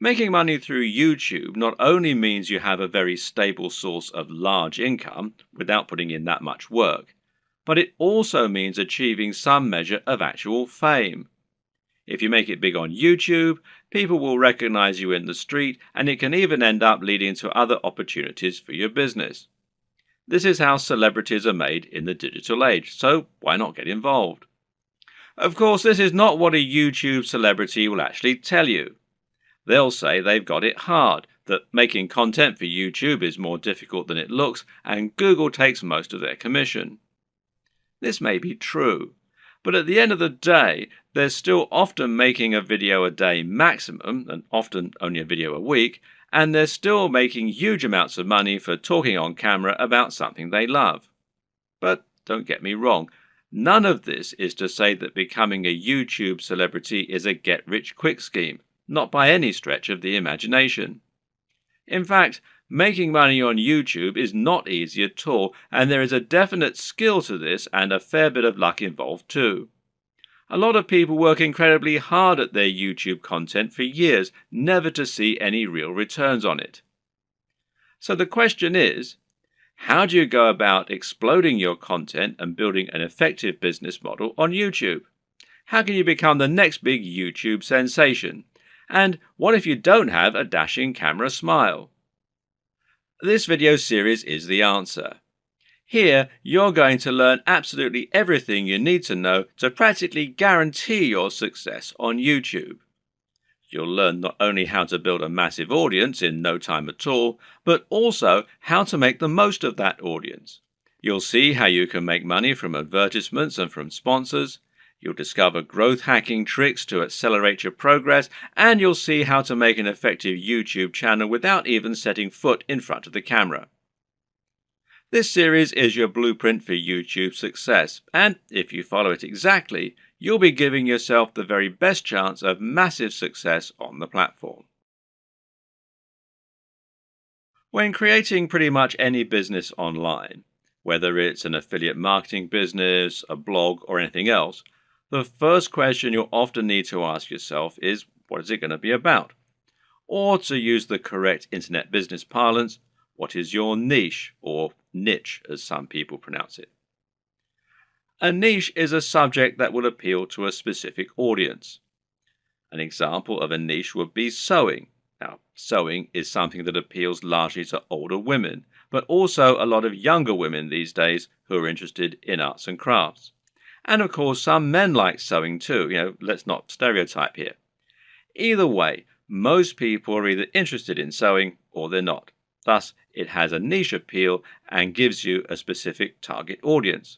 Making money through YouTube not only means you have a very stable source of large income without putting in that much work, but it also means achieving some measure of actual fame. If you make it big on YouTube, people will recognize you in the street, and it can even end up leading to other opportunities for your business. This is how celebrities are made in the digital age, so why not get involved? Of course, this is not what a YouTube celebrity will actually tell you. They'll say they've got it hard, that making content for YouTube is more difficult than it looks, and Google takes most of their commission. This may be true, but at the end of the day, they're still often making a video a day maximum, and often only a video a week, and they're still making huge amounts of money for talking on camera about something they love. But don't get me wrong, none of this is to say that becoming a YouTube celebrity is a get-rich-quick scheme, not by any stretch of the imagination. In fact, making money on YouTube is not easy at all, and there is a definite skill to this and a fair bit of luck involved too. A lot of people work incredibly hard at their YouTube content for years, never to see any real returns on it. So the question is, how do you go about exploding your content and building an effective business model on YouTube? How can you become the next big YouTube sensation? And what if you don't have a dashing camera smile? This video series is the answer. Here, you're going to learn absolutely everything you need to know to practically guarantee your success on YouTube. You'll learn not only how to build a massive audience in no time at all, but also how to make the most of that audience. You'll see how you can make money from advertisements and from sponsors. You'll discover growth hacking tricks to accelerate your progress, and you'll see how to make an effective YouTube channel without even setting foot in front of the camera. This series is your blueprint for YouTube success, and if you follow it exactly, you'll be giving yourself the very best chance of massive success on the platform. When creating pretty much any business online, whether it's an affiliate marketing business, a blog, or anything else, the first question you'll often need to ask yourself is, what is it going to be about? Or to use the correct internet business parlance, what is your niche, or niche as some people pronounce it? A niche is a subject that will appeal to a specific audience. An example of a niche would be sewing. Now, sewing is something that appeals largely to older women, but also a lot of younger women these days who are interested in arts and crafts. And of course, some men like sewing too. Let's not stereotype here. Either way, most people are either interested in sewing or they're not. Thus, it has a niche appeal and gives you a specific target audience.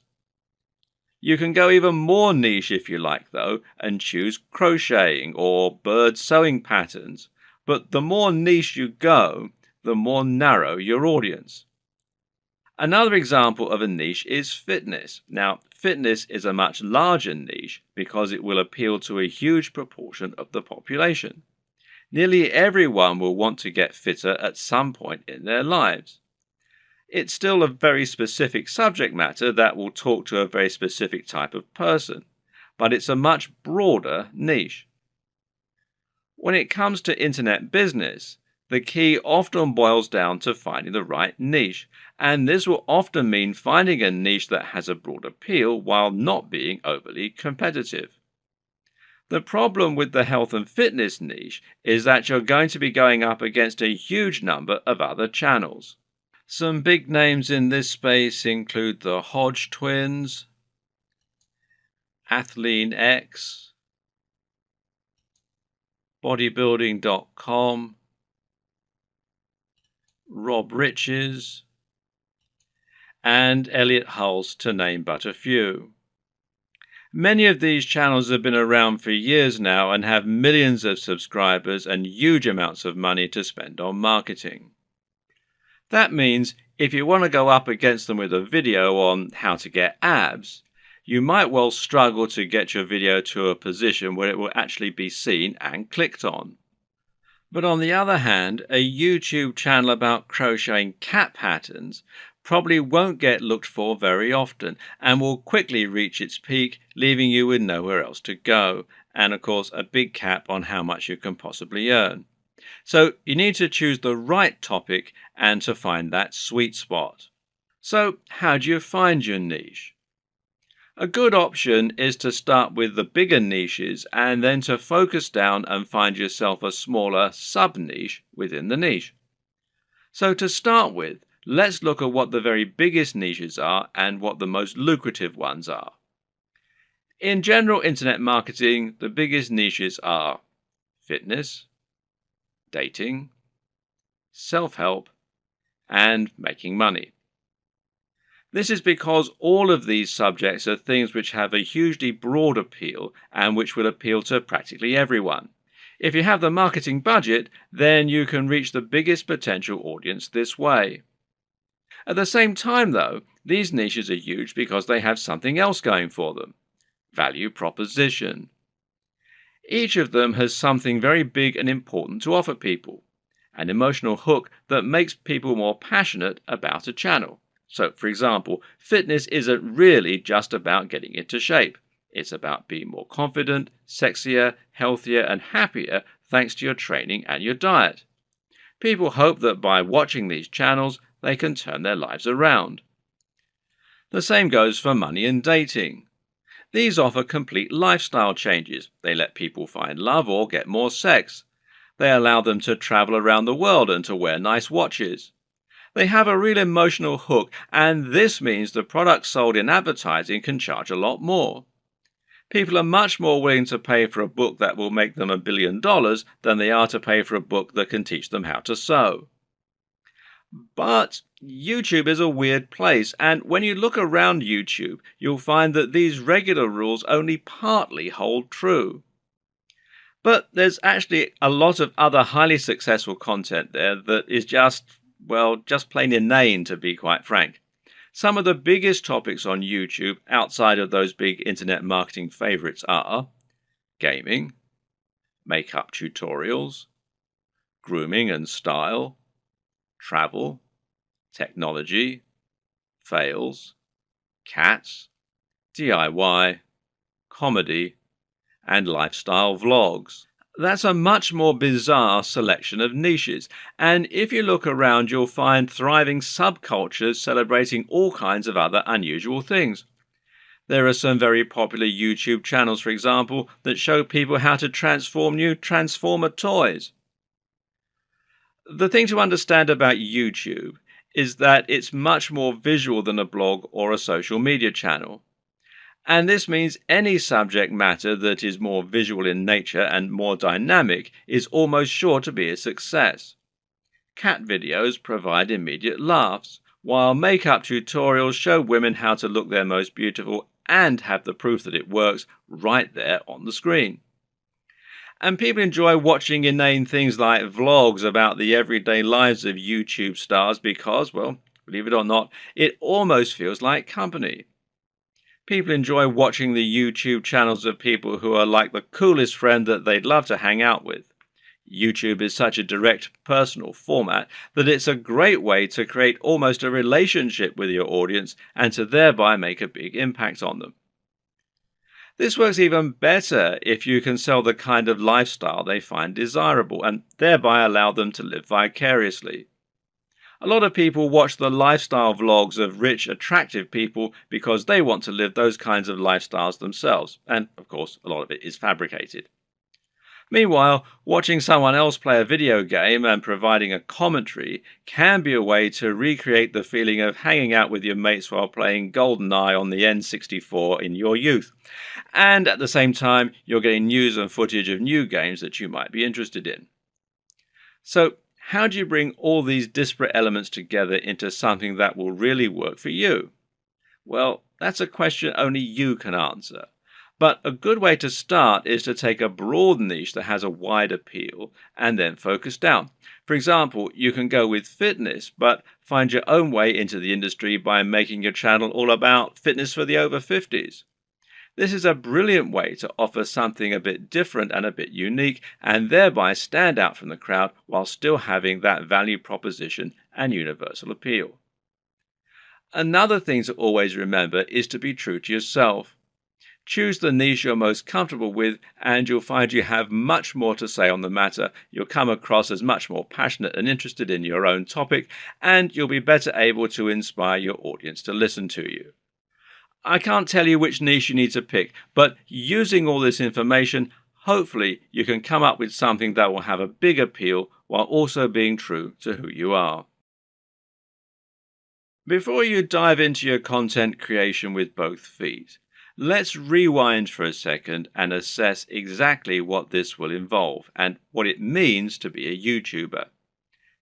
You can go even more niche if you like, though, and choose crocheting or bird sewing patterns. But the more niche you go, the more narrow your audience. Another example of a niche is fitness. Now, fitness is a much larger niche because it will appeal to a huge proportion of the population. Nearly everyone will want to get fitter at some point in their lives. It's still a very specific subject matter that will talk to a very specific type of person, but it's a much broader niche. When it comes to internet business, the key often boils down to finding the right niche, and this will often mean finding a niche that has a broad appeal while not being overly competitive. The problem with the health and fitness niche is that you're going to be going up against a huge number of other channels. Some big names in this space include the Hodge twins, AthleanX, bodybuilding.com, Rob Riches, and Elliot Hulse, to name but a few. Many of these channels have been around for years now and have millions of subscribers and huge amounts of money to spend on marketing. That means if you want to go up against them with a video on how to get abs, you might well struggle to get your video to a position where it will actually be seen and clicked on. But on the other hand, a YouTube channel about crocheting cat patterns probably won't get looked for very often and will quickly reach its peak, leaving you with nowhere else to go, and of course a big cap on how much you can possibly earn. So you need to choose the right topic and to find that sweet spot. So how do you find your niche? A good option is to start with the bigger niches and then to focus down and find yourself a smaller sub-niche within the niche. So to start with, let's look at what the very biggest niches are and what the most lucrative ones are. In general internet marketing, the biggest niches are fitness, dating, self-help, and making money. This is because all of these subjects are things which have a hugely broad appeal and which will appeal to practically everyone. If you have the marketing budget, then you can reach the biggest potential audience this way. At the same time, though, these niches are huge because they have something else going for them: value proposition. Each of them has something very big and important to offer people, an emotional hook that makes people more passionate about a channel. So, for example, fitness isn't really just about getting into shape. It's about being more confident, sexier, healthier, and happier thanks to your training and your diet. People hope that by watching these channels, they can turn their lives around. The same goes for money and dating. These offer complete lifestyle changes. They let people find love or get more sex. They allow them to travel around the world and to wear nice watches. They have a real emotional hook, and this means the products sold in advertising can charge a lot more. People are much more willing to pay for a book that will make them $1 billion than they are to pay for a book that can teach them how to sew. But YouTube is a weird place, and when you look around YouTube, you'll find that these regular rules only partly hold true. But there's actually a lot of other highly successful content there that is just plain inane, to be quite frank. Some of the biggest topics on YouTube outside of those big internet marketing favorites are gaming, makeup tutorials, grooming and style, travel, technology, fails, cats, DIY, comedy, and lifestyle vlogs. That's a much more bizarre selection of niches, and if you look around you'll find thriving subcultures celebrating all kinds of other unusual things. There are some very popular YouTube channels, for example, that show people how to transform new Transformer toys. The thing to understand about YouTube is that it's much more visual than a blog or a social media channel. And this means any subject matter that is more visual in nature and more dynamic is almost sure to be a success. Cat videos provide immediate laughs, while makeup tutorials show women how to look their most beautiful and have the proof that it works right there on the screen. And people enjoy watching inane things like vlogs about the everyday lives of YouTube stars because, well, believe it or not, it almost feels like company. People enjoy watching the YouTube channels of people who are like the coolest friend that they'd love to hang out with. YouTube is such a direct, personal format that it's a great way to create almost a relationship with your audience and to thereby make a big impact on them. This works even better if you can sell the kind of lifestyle they find desirable and thereby allow them to live vicariously. A lot of people watch the lifestyle vlogs of rich, attractive people because they want to live those kinds of lifestyles themselves, and of course a lot of it is fabricated. Meanwhile, watching someone else play a video game and providing a commentary can be a way to recreate the feeling of hanging out with your mates while playing GoldenEye on the N64 in your youth. And at the same time, you're getting news and footage of new games that you might be interested in. So, how do you bring all these disparate elements together into something that will really work for you? Well, that's a question only you can answer. But a good way to start is to take a broad niche that has a wide appeal and then focus down. For example, you can go with fitness, but find your own way into the industry by making your channel all about fitness for the over 50s. This is a brilliant way to offer something a bit different and a bit unique, and thereby stand out from the crowd while still having that value proposition and universal appeal. Another thing to always remember is to be true to yourself. Choose the niche you're most comfortable with, and you'll find you have much more to say on the matter. You'll come across as much more passionate and interested in your own topic, and you'll be better able to inspire your audience to listen to you. I can't tell you which niche you need to pick, but using all this information, hopefully you can come up with something that will have a big appeal while also being true to who you are. Before you dive into your content creation with both feet, let's rewind for a second and assess exactly what this will involve and what it means to be a YouTuber.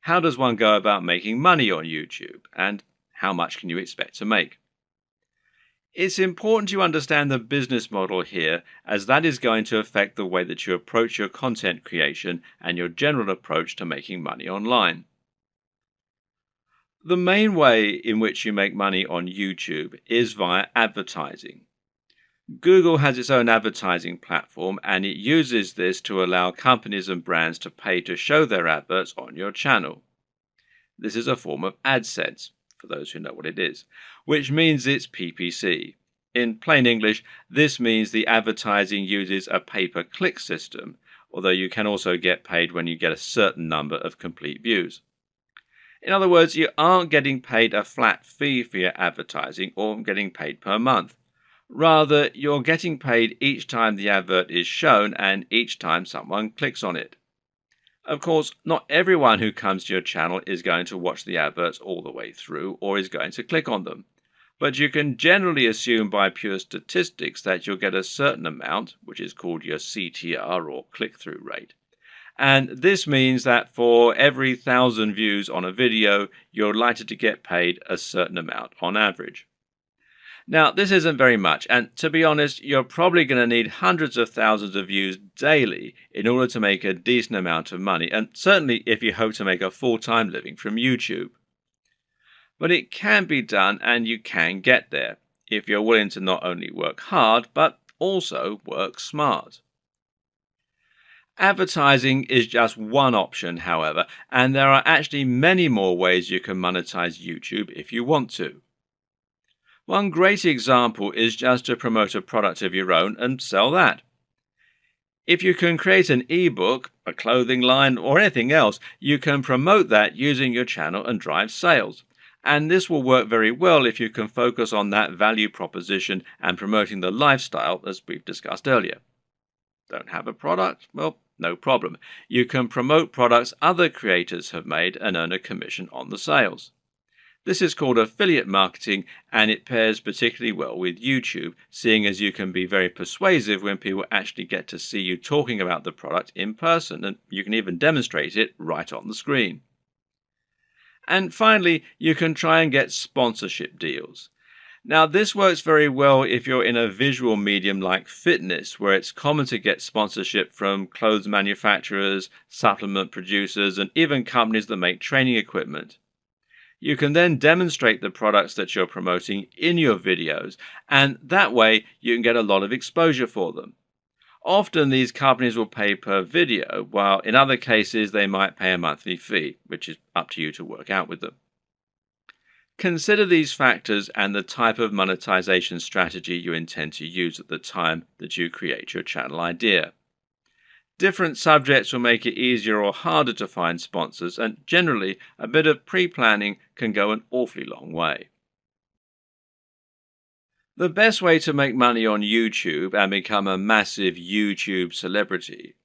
How does one go about making money on YouTube, and how much can you expect to make? It's important you understand the business model here, as that is going to affect the way that you approach your content creation and your general approach to making money online. The main way in which you make money on YouTube is via advertising. Google has its own advertising platform, and it uses this to allow companies and brands to pay to show their adverts on your channel. This is a form of AdSense, for those who know what it is, which means it's PPC. In plain English, this means the advertising uses a pay-per-click system, although you can also get paid when you get a certain number of complete views. In other words, you aren't getting paid a flat fee for your advertising or getting paid per month. Rather, you're getting paid each time the advert is shown and each time someone clicks on it. Of course, not everyone who comes to your channel is going to watch the adverts all the way through or is going to click on them. But you can generally assume by pure statistics that you'll get a certain amount, which is called your CTR or click-through rate. And this means that for every 1,000 views on a video, you're likely to get paid a certain amount on average. Now, this isn't very much, and to be honest, you're probably going to need hundreds of thousands of views daily in order to make a decent amount of money, and certainly if you hope to make a full-time living from YouTube. But it can be done, and you can get there, if you're willing to not only work hard, but also work smart. Advertising is just one option, however, and there are actually many more ways you can monetize YouTube if you want to. One great example is just to promote a product of your own and sell that. If you can create an ebook, a clothing line, or anything else, you can promote that using your channel and drive sales. And this will work very well if you can focus on that value proposition and promoting the lifestyle as we've discussed earlier. Don't have a product? Well, no problem. You can promote products other creators have made and earn a commission on the sales. This is called affiliate marketing, and it pairs particularly well with YouTube, seeing as you can be very persuasive when people actually get to see you talking about the product in person, and you can even demonstrate it right on the screen. And finally, you can try and get sponsorship deals. Now, this works very well if you're in a visual medium like fitness, where it's common to get sponsorship from clothes manufacturers, supplement producers, and even companies that make training equipment. You can then demonstrate the products that you're promoting in your videos, and that way you can get a lot of exposure for them. Often these companies will pay per video, while in other cases they might pay a monthly fee, which is up to you to work out with them. Consider these factors and the type of monetization strategy you intend to use at the time that you create your channel idea. Different subjects will make it easier or harder to find sponsors, and generally a bit of pre-planning can go an awfully long way. The best way to make money on YouTube and become a massive YouTube celebrity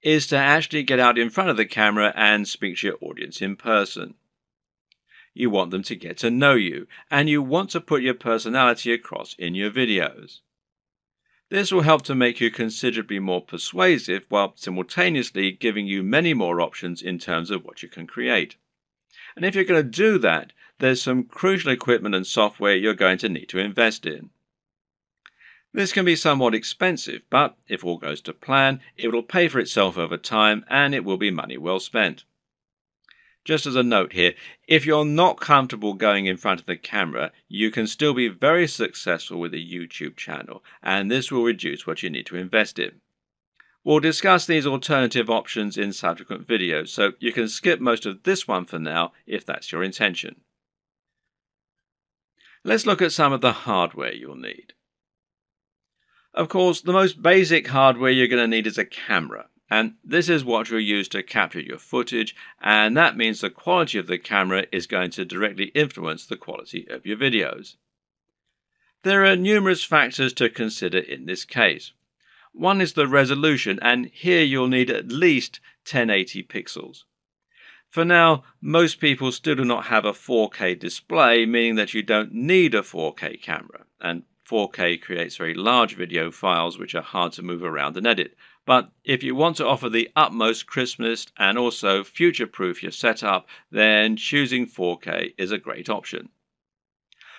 is to actually get out in front of the camera and speak to your audience in person. You want them to get to know you, and you want to put your personality across in your videos. This will help to make you considerably more persuasive while simultaneously giving you many more options in terms of what you can create. And if you're going to do that, there's some crucial equipment and software you're going to need to invest in. This can be somewhat expensive, but if all goes to plan, it will pay for itself over time and it will be money well spent. Just as a note here, if you're not comfortable going in front of the camera, you can still be very successful with a YouTube channel, and this will reduce what you need to invest in. We'll discuss these alternative options in subsequent videos, so you can skip most of this one for now if that's your intention. Let's look at some of the hardware you'll need. Of course, the most basic hardware you're going to need is a camera. And this is what you'll use to capture your footage, and that means the quality of the camera is going to directly influence the quality of your videos. There are numerous factors to consider in this case. One is the resolution, and here you'll need at least 1080 pixels. For now, most people still do not have a 4K display, meaning that you don't need a 4K camera, and 4K creates very large video files which are hard to move around and edit. But if you want to offer the utmost crispness and also future-proof your setup, then choosing 4K is a great option.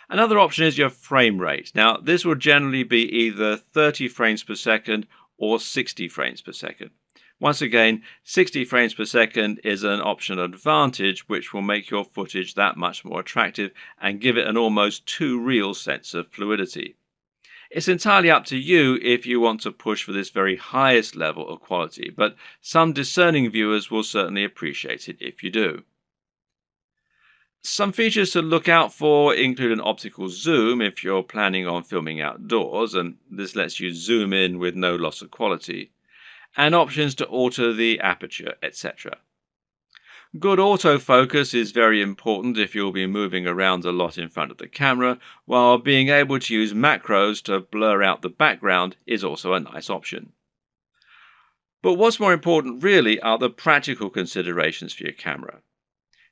Another option is your frame rate. Now, this will generally be either 30 frames per second or 60 frames per second. Once again, 60 frames per second is an optional advantage which will make your footage that much more attractive and give it an almost too real sense of fluidity. It's entirely up to you if you want to push for this very highest level of quality, but some discerning viewers will certainly appreciate it if you do. Some features to look out for include an optical zoom if you're planning on filming outdoors, and this lets you zoom in with no loss of quality, and options to alter the aperture, etc. Good autofocus is very important if you'll be moving around a lot in front of the camera, while being able to use macros to blur out the background is also a nice option. But what's more important really are the practical considerations for your camera.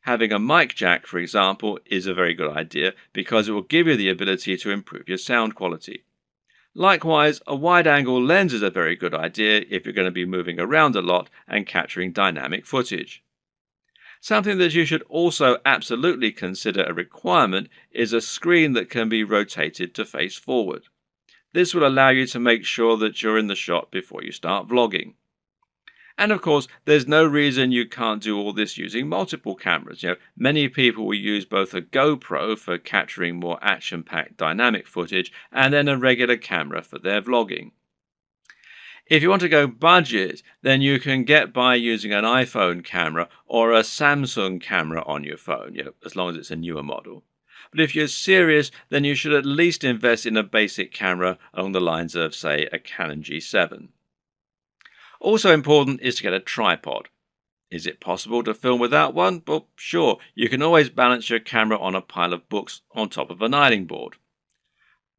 Having a mic jack, for example, is a very good idea because it will give you the ability to improve your sound quality. Likewise, a wide-angle lens is a very good idea if you're going to be moving around a lot and capturing dynamic footage. Something that you should also absolutely consider a requirement is a screen that can be rotated to face forward. This will allow you to make sure that you're in the shot before you start vlogging. And of course, there's no reason you can't do all this using multiple cameras. Many people will use both a GoPro for capturing more action-packed dynamic footage and then a regular camera for their vlogging. If you want to go budget, then you can get by using an iPhone camera or a Samsung camera on your phone, as long as it's a newer model. But if you're serious, then you should at least invest in a basic camera along the lines of, say, a Canon G7. Also important is to get a tripod. Is it possible to film without one? Well, sure, you can always balance your camera on a pile of books on top of an ironing board.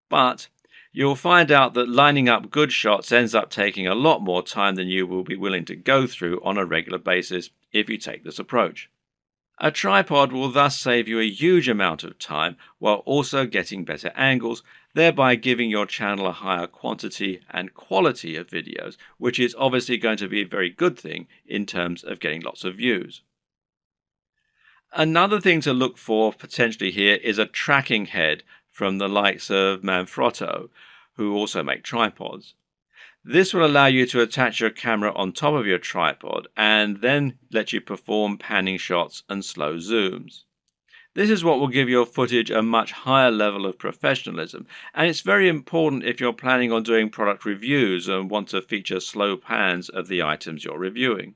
But you'll find out that lining up good shots ends up taking a lot more time than you will be willing to go through on a regular basis if you take this approach. A tripod will thus save you a huge amount of time while also getting better angles, thereby giving your channel a higher quantity and quality of videos, which is obviously going to be a very good thing in terms of getting lots of views. Another thing to look for potentially here is a tracking head from the likes of Manfrotto, who also make tripods. This will allow you to attach your camera on top of your tripod and then let you perform panning shots and slow zooms. This is what will give your footage a much higher level of professionalism, and it's very important if you're planning on doing product reviews and want to feature slow pans of the items you're reviewing.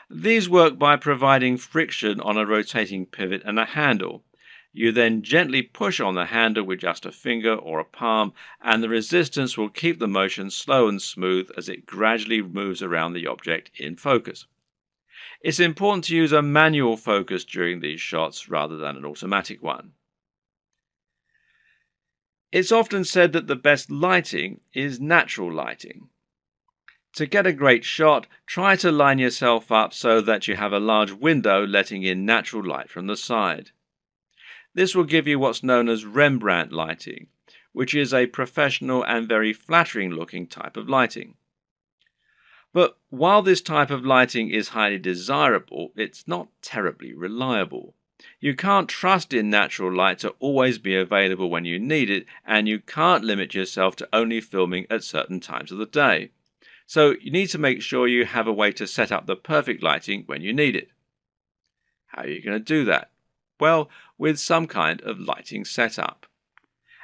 These work by providing friction on a rotating pivot and a handle. You then gently push on the handle with just a finger or a palm, and the resistance will keep the motion slow and smooth as it gradually moves around the object in focus. It's important to use a manual focus during these shots rather than an automatic one. It's often said that the best lighting is natural lighting. To get a great shot, try to line yourself up so that you have a large window letting in natural light from the side. This will give you what's known as Rembrandt lighting, which is a professional and very flattering looking type of lighting. But while this type of lighting is highly desirable, it's not terribly reliable. You can't trust in natural light to always be available when you need it, and you can't limit yourself to only filming at certain times of the day. So you need to make sure you have a way to set up the perfect lighting when you need it. How are you going to do that? Well, with some kind of lighting setup.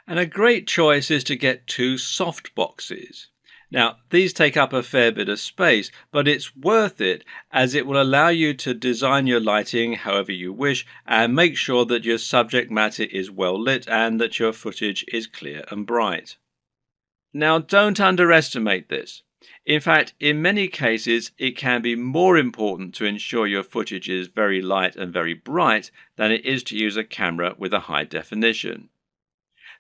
And a great choice is to get two soft boxes. Now, these take up a fair bit of space, but it's worth it as it will allow you to design your lighting however you wish and make sure that your subject matter is well lit and that your footage is clear and bright. Now, don't underestimate this. In fact, in many cases, it can be more important to ensure your footage is very light and very bright than it is to use a camera with a high definition.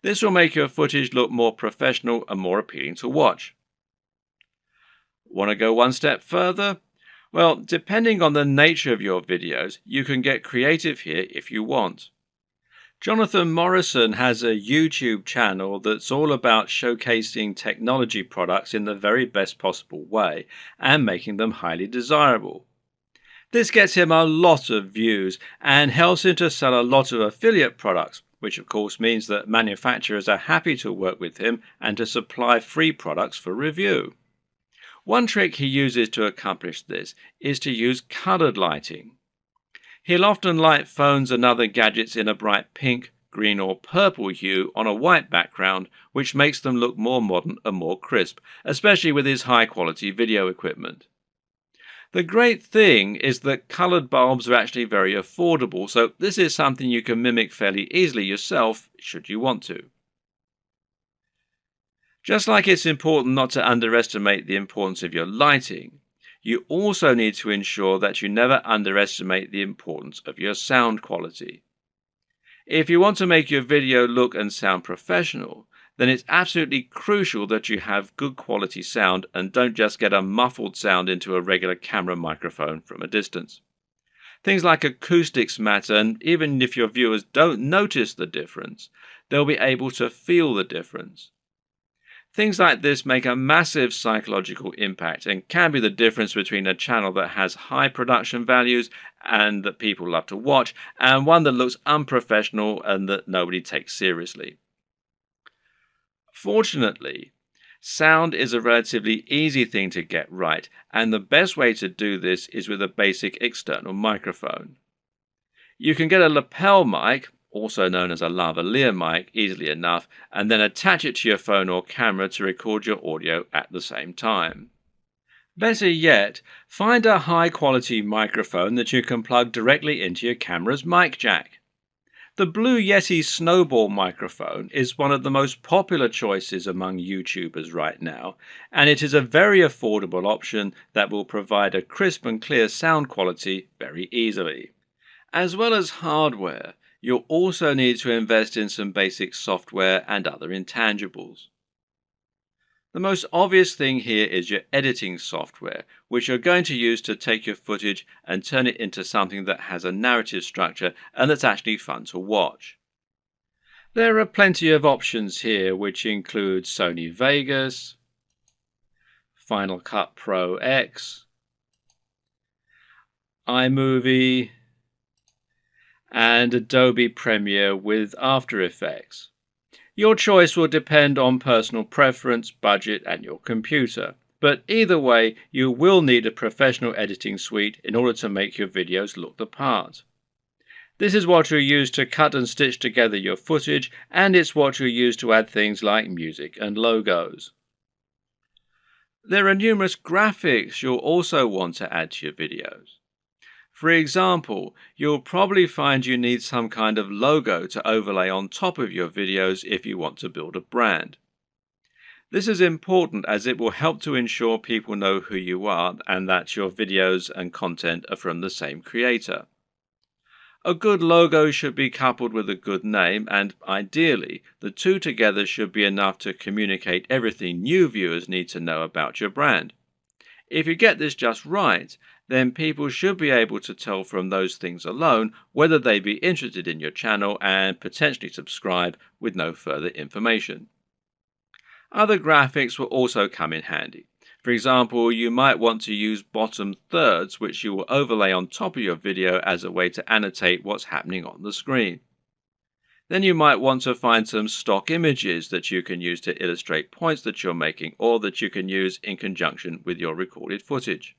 This will make your footage look more professional and more appealing to watch. Want to go one step further? Well, depending on the nature of your videos, you can get creative here if you want. Jonathan Morrison has a YouTube channel that's all about showcasing technology products in the very best possible way and making them highly desirable. This gets him a lot of views and helps him to sell a lot of affiliate products, which of course means that manufacturers are happy to work with him and to supply free products for review. One trick he uses to accomplish this is to use colored lighting. He'll often light phones and other gadgets in a bright pink, green or purple hue on a white background, which makes them look more modern and more crisp, especially with his high-quality video equipment. The great thing is that colored bulbs are actually very affordable, so this is something you can mimic fairly easily yourself, should you want to. Just like it's important not to underestimate the importance of your lighting, you also need to ensure that you never underestimate the importance of your sound quality. If you want to make your video look and sound professional, then it's absolutely crucial that you have good quality sound and don't just get a muffled sound into a regular camera microphone from a distance. Things like acoustics matter, and even if your viewers don't notice the difference, they'll be able to feel the difference. Things like this make a massive psychological impact and can be the difference between a channel that has high production values and that people love to watch, and one that looks unprofessional and that nobody takes seriously. Fortunately, sound is a relatively easy thing to get right, and the best way to do this is with a basic external microphone. You can get a lapel mic, also known as a lavalier mic, easily enough, and then attach it to your phone or camera to record your audio at the same time. Better yet, find a high-quality microphone that you can plug directly into your camera's mic jack. The Blue Yeti Snowball microphone is one of the most popular choices among YouTubers right now, and it is a very affordable option that will provide a crisp and clear sound quality very easily. As well as hardware, you'll also need to invest in some basic software and other intangibles. The most obvious thing here is your editing software, which you're going to use to take your footage and turn it into something that has a narrative structure and that's actually fun to watch. There are plenty of options here, which include Sony Vegas, Final Cut Pro X, iMovie, and Adobe Premiere with After Effects. Your choice will depend on personal preference, budget, and your computer. But either way, you will need a professional editing suite in order to make your videos look the part. This is what you'll use to cut and stitch together your footage, and it's what you'll use to add things like music and logos. There are numerous graphics you'll also want to add to your videos. For example, you'll probably find you need some kind of logo to overlay on top of your videos if you want to build a brand. This is important as it will help to ensure people know who you are and that your videos and content are from the same creator. A good logo should be coupled with a good name, and ideally, the two together should be enough to communicate everything new viewers need to know about your brand. If you get this just right, then people should be able to tell from those things alone whether they'd be interested in your channel and potentially subscribe with no further information. Other graphics will also come in handy. For example, you might want to use bottom thirds, which you will overlay on top of your video as a way to annotate what's happening on the screen. Then you might want to find some stock images that you can use to illustrate points that you're making or that you can use in conjunction with your recorded footage.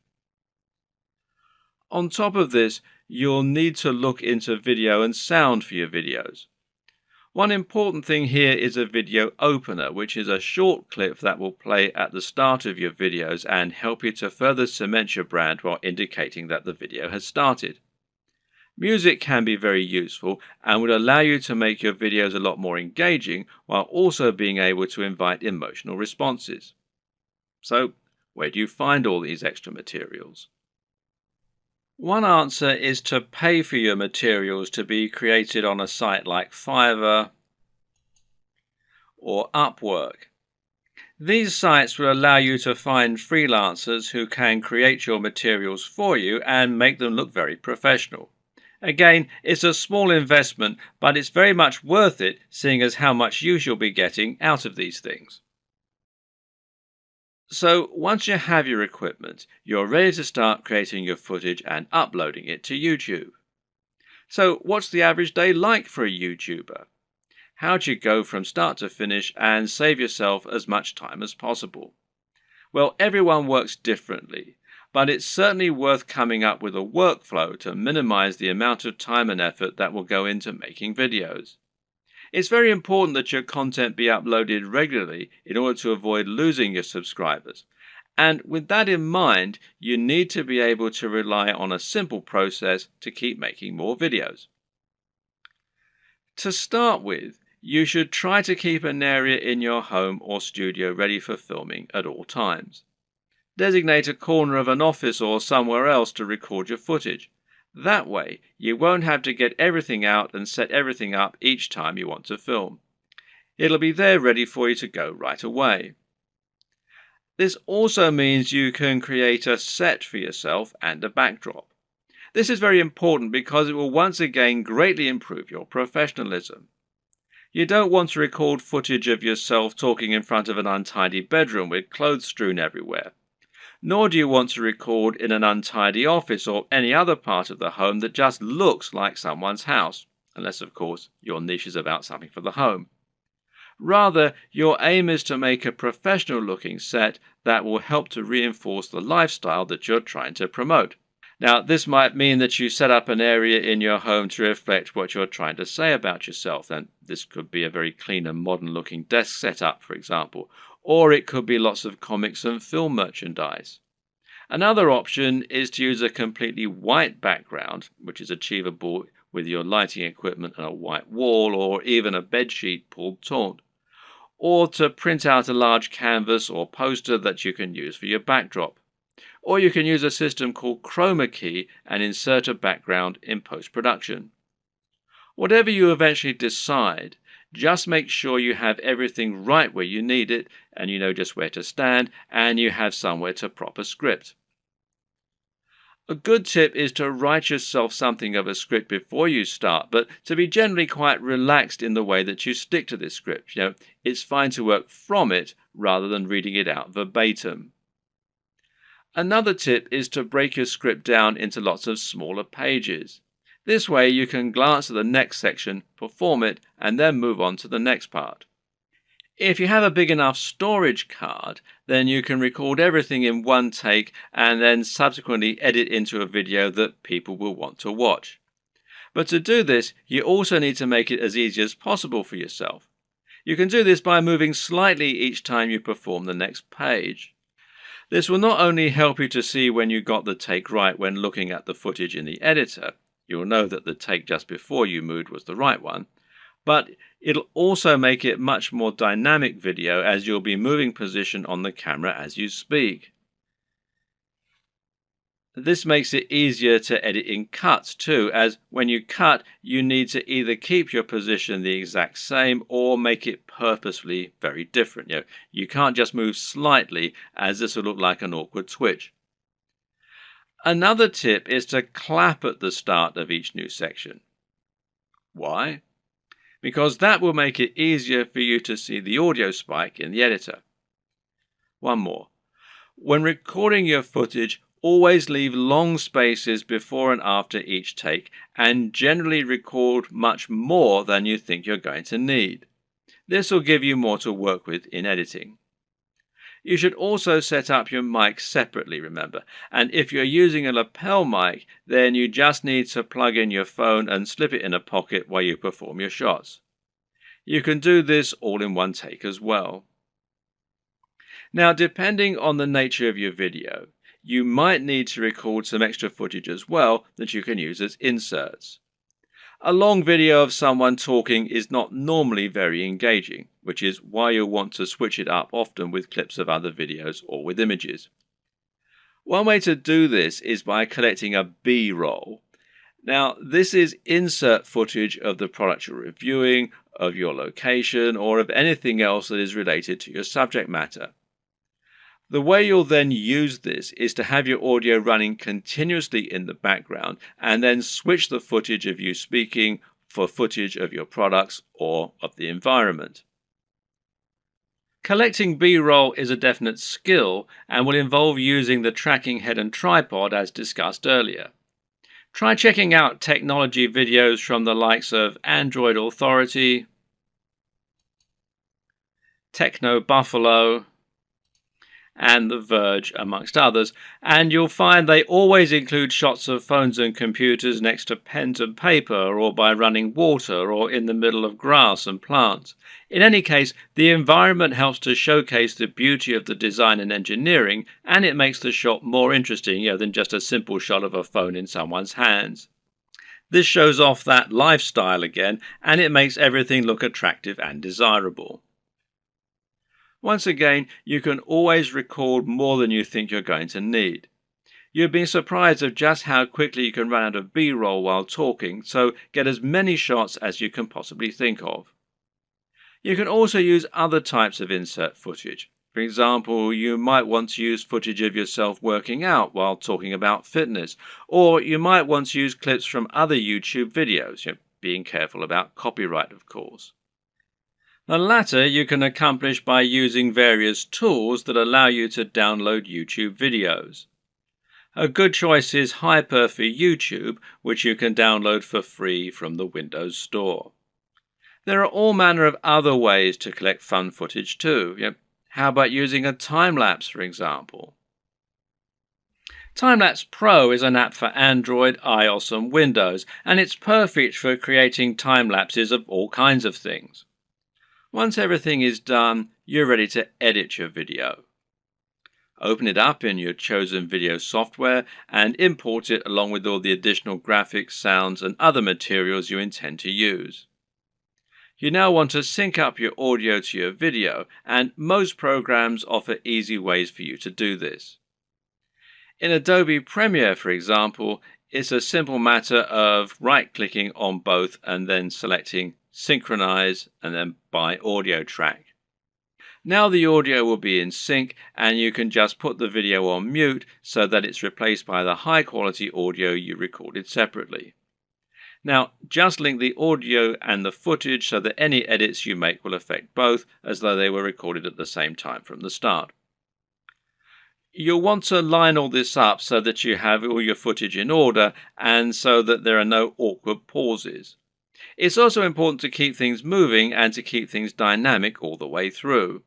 On top of this, you'll need to look into video and sound for your videos. One important thing here is a video opener, which is a short clip that will play at the start of your videos and help you to further cement your brand while indicating that the video has started. Music can be very useful and would allow you to make your videos a lot more engaging while also being able to invite emotional responses. So, where do you find all these extra materials? One answer is to pay for your materials to be created on a site like Fiverr or Upwork. These sites will allow you to find freelancers who can create your materials for you and make them look very professional. Again, it's a small investment, but it's very much worth it, seeing as how much use you'll be getting out of these things. So once you have your equipment, you're ready to start creating your footage and uploading it to YouTube. So what's the average day like for a YouTuber? How do you go from start to finish and save yourself as much time as possible? Well, everyone works differently, but it's certainly worth coming up with a workflow to minimize the amount of time and effort that will go into making videos. It's very important that your content be uploaded regularly in order to avoid losing your subscribers. And with that in mind, you need to be able to rely on a simple process to keep making more videos. To start with, you should try to keep an area in your home or studio ready for filming at all times. Designate a corner of an office or somewhere else to record your footage. That way, you won't have to get everything out and set everything up each time you want to film. It'll be there ready for you to go right away. This also means you can create a set for yourself and a backdrop. This is very important because it will once again greatly improve your professionalism. You don't want to record footage of yourself talking in front of an untidy bedroom with clothes strewn everywhere. Nor do you want to record in an untidy office or any other part of the home that just looks like someone's house, unless of course your niche is about something for the home. Rather, your aim is to make a professional looking set that will help to reinforce the lifestyle that you're trying to promote. Now, this might mean that you set up an area in your home to reflect what you're trying to say about yourself, and this could be a very clean and modern looking desk setup, for example, or it could be lots of comics and film merchandise. Another option is to use a completely white background, which is achievable with your lighting equipment and a white wall or even a bedsheet pulled taut, or to print out a large canvas or poster that you can use for your backdrop. Or you can use a system called chroma key and insert a background in post-production. Whatever you eventually decide, just make sure you have everything right where you need it, and you know just where to stand, and you have somewhere to prop a script. A good tip is to write yourself something of a script before you start, but to be generally quite relaxed in the way that you stick to this script. It's fine to work from it rather than reading it out verbatim. Another tip is to break your script down into lots of smaller pages. This way you can glance at the next section, perform it, and then move on to the next part. If you have a big enough storage card, then you can record everything in one take and then subsequently edit into a video that people will want to watch. But to do this, you also need to make it as easy as possible for yourself. You can do this by moving slightly each time you perform the next page. This will not only help you to see when you got the take right when looking at the footage in the editor, you'll know that the take just before you moved was the right one, but it'll also make it much more dynamic video as you'll be moving position on the camera as you speak. This makes it easier to edit in cuts too, as when you cut, you need to either keep your position the exact same or make it purposefully very different. You can't just move slightly, as this will look like an awkward twitch. Another tip is to clap at the start of each new section. Why? Because that will make it easier for you to see the audio spike in the editor. One more. When recording your footage, always leave long spaces before and after each take, and generally record much more than you think you're going to need. This will give you more to work with in editing. You should also set up your mic separately, remember, and if you're using a lapel mic, then you just need to plug in your phone and slip it in a pocket while you perform your shots. You can do this all in one take as well. Now, depending on the nature of your video, you might need to record some extra footage as well that you can use as inserts. A long video of someone talking is not normally very engaging, which is why you'll want to switch it up often with clips of other videos or with images. One way to do this is by collecting a B-roll. Now, this is insert footage of the product you're reviewing, of your location, or of anything else that is related to your subject matter. The way you'll then use this is to have your audio running continuously in the background and then switch the footage of you speaking for footage of your products or of the environment. Collecting B-roll is a definite skill and will involve using the tracking head and tripod as discussed earlier. Try checking out technology videos from the likes of Android Authority, Techno Buffalo, and The Verge, amongst others, and you'll find they always include shots of phones and computers next to pens and paper, or by running water, or in the middle of grass and plants. In any case, the environment helps to showcase the beauty of the design and engineering, and it makes the shot more interesting than just a simple shot of a phone in someone's hands. This shows off that lifestyle again, and it makes everything look attractive and desirable. Once again, you can always record more than you think you're going to need. You've been surprised of just how quickly you can run out of B-roll while talking, so get as many shots as you can possibly think of. You can also use other types of insert footage. For example, you might want to use footage of yourself working out while talking about fitness, or you might want to use clips from other YouTube videos, being careful about copyright, of course. The latter you can accomplish by using various tools that allow you to download YouTube videos. A good choice is Hyper for YouTube, which you can download for free from the Windows Store. There are all manner of other ways to collect fun footage too. How about using a time-lapse, for example? Timelapse Pro is an app for Android, iOS and Windows, and it's perfect for creating time-lapses of all kinds of things. Once everything is done, you're ready to edit your video. Open it up in your chosen video software and import it along with all the additional graphics, sounds and other materials you intend to use. You now want to sync up your audio to your video, and most programs offer easy ways for you to do this. In Adobe Premiere, for example, it's a simple matter of right-clicking on both and then selecting Synchronize and then by audio track. Now the audio will be in sync, and you can just put the video on mute so that it's replaced by the high-quality audio you recorded separately. Now, just link the audio and the footage so that any edits you make will affect both, as though they were recorded at the same time from the start. You'll want to line all this up so that you have all your footage in order and so that there are no awkward pauses. It's also important to keep things moving and to keep things dynamic all the way through.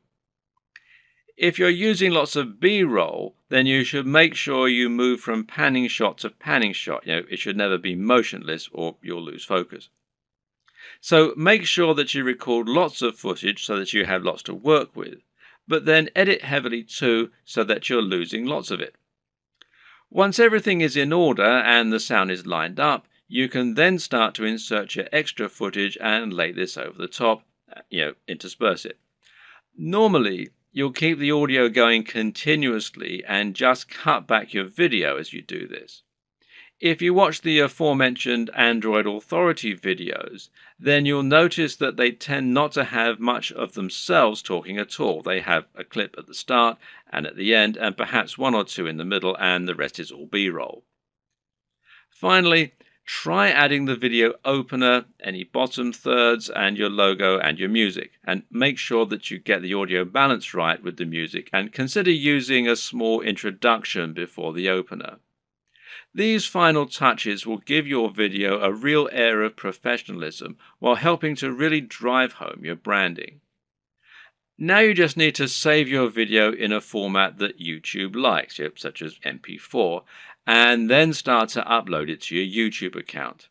If you're using lots of B-roll, then you should make sure you move from panning shot to panning shot. It should never be motionless or you'll lose focus. So make sure that you record lots of footage so that you have lots to work with, but then edit heavily too so that you're losing lots of it. Once everything is in order and the sound is lined up, you can then start to insert your extra footage and lay this over the top, intersperse it. Normally, you'll keep the audio going continuously and just cut back your video as you do this. If you watch the aforementioned Android Authority videos, then you'll notice that they tend not to have much of themselves talking at all. They have a clip at the start and at the end, and perhaps one or two in the middle, and the rest is all B-roll. Finally, try adding the video opener, any bottom thirds, and your logo and your music, and make sure that you get the audio balance right with the music, and consider using a small introduction before the opener. These final touches will give your video a real air of professionalism while helping to really drive home your branding. Now you just need to save your video in a format that YouTube likes, such as MP4, and then start to upload it to your YouTube account.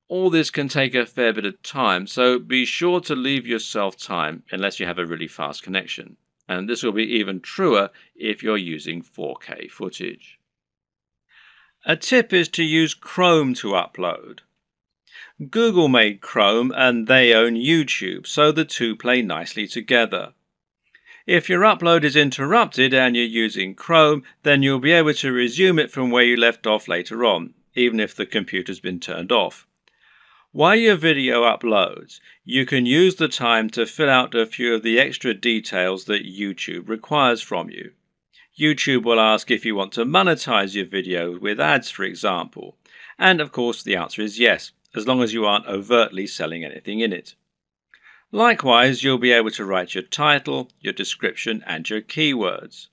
All this can take a fair bit of time, so be sure to leave yourself time unless you have a really fast connection. And this will be even truer if you're using 4K footage. A tip is to use Chrome to upload. Google made Chrome and they own YouTube, so the two play nicely together. If your upload is interrupted and you're using Chrome, then you'll be able to resume it from where you left off later on, even if the computer's been turned off. While your video uploads, you can use the time to fill out a few of the extra details that YouTube requires from you. YouTube will ask if you want to monetize your video with ads, for example. And of course the answer is yes, as long as you aren't overtly selling anything in it. Likewise, you'll be able to write your title, your description, and your keywords.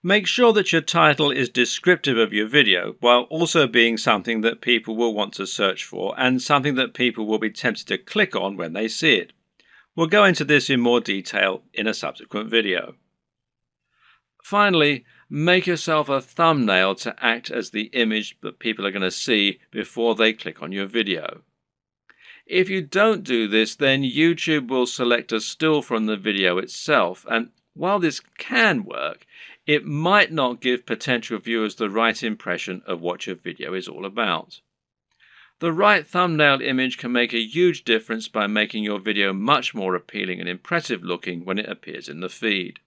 Make sure that your title is descriptive of your video, while also being something that people will want to search for and something that people will be tempted to click on when they see it. We'll go into this in more detail in a subsequent video. Finally, make yourself a thumbnail to act as the image that people are going to see before they click on your video. If you don't do this, then YouTube will select a still from the video itself, and while this can work, it might not give potential viewers the right impression of what your video is all about. The right thumbnail image can make a huge difference by making your video much more appealing and impressive looking when it appears in the feed.